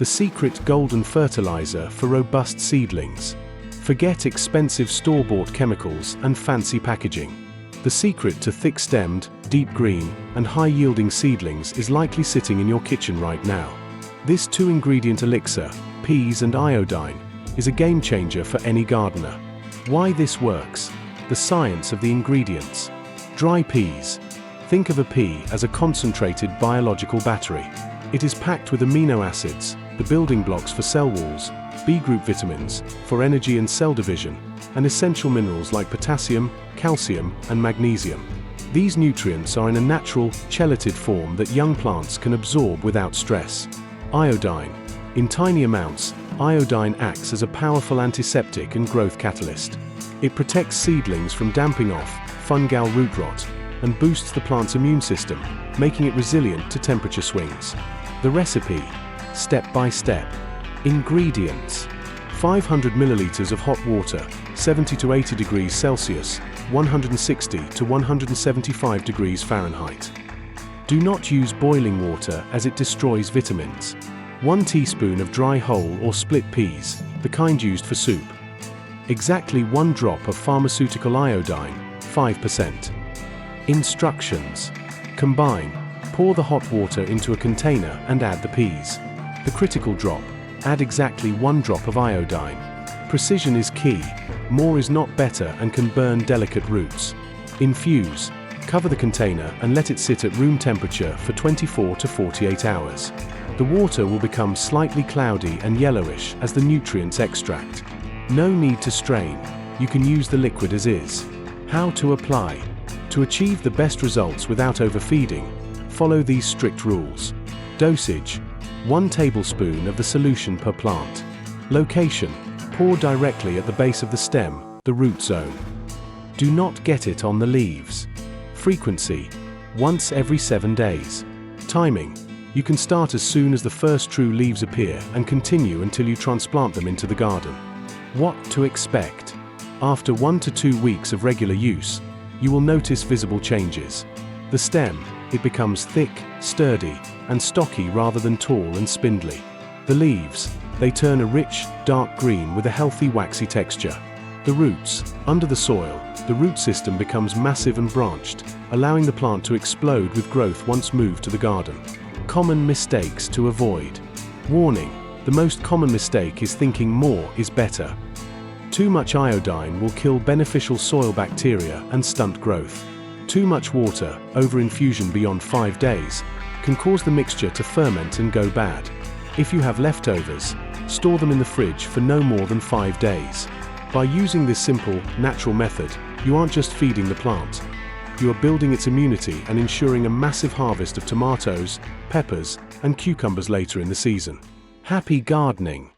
The secret golden fertilizer for robust seedlings. Forget expensive store-bought chemicals and fancy packaging. The secret to thick-stemmed, deep green, and high-yielding seedlings is likely sitting in your kitchen right now. This 2-ingredient elixir, peas and iodine, is a game-changer for any gardener. Why this works? The science of the ingredients. Dry peas. Think of a pea as a concentrated biological battery. It is packed with amino acids, the building blocks for cell walls, B-group vitamins, for energy and cell division, and essential minerals like potassium, calcium, and magnesium. These nutrients are in a natural, chelated form that young plants can absorb without stress. Iodine. In tiny amounts, iodine acts as a powerful antiseptic and growth catalyst. It protects seedlings from damping off, fungal root rot, and boosts the plant's immune system, making it resilient to temperature swings. The recipe. Step by step. Ingredients. 500 milliliters of hot water, 70 to 80 degrees Celsius, 160 to 175 degrees Fahrenheit. Do not use boiling water as it destroys vitamins. 1 teaspoon of dry whole or split peas, the kind used for soup. Exactly 1 drop of pharmaceutical iodine, 5%. Instructions. Combine. Pour the hot water into a container and add the peas. The critical drop. Add exactly 1 drop of iodine. Precision is key. More is not better and can burn delicate roots. Infuse. Cover the container and let it sit at room temperature for 24 to 48 hours. The water will become slightly cloudy and yellowish as the nutrients extract. No need to strain. You can use the liquid as is. How to apply. To achieve the best results without overfeeding, follow these strict rules. Dosage. 1 tablespoon of the solution per plant. Location. Pour directly at the base of the stem, the root zone. Do not get it on the leaves. Frequency. Once every 7 days. Timing. You can start as soon as the first true leaves appear and continue until you transplant them into the garden. What to expect? After 1 to 2 weeks of regular use, you will notice visible changes. The stem. It becomes thick, sturdy, and stocky rather than tall and spindly. The leaves. They turn a rich, dark green with a healthy waxy texture. The roots. Under the soil, the root system becomes massive and branched, allowing the plant to explode with growth once moved to the garden. Common mistakes to avoid. Warning. The most common mistake is thinking more is better. Too much iodine will kill beneficial soil bacteria and stunt growth. Too much water, over-infusion beyond 5 days, can cause the mixture to ferment and go bad. If you have leftovers, store them in the fridge for no more than 5 days. By using this simple, natural method, you aren't just feeding the plant. You are building its immunity and ensuring a massive harvest of tomatoes, peppers, and cucumbers later in the season. Happy gardening!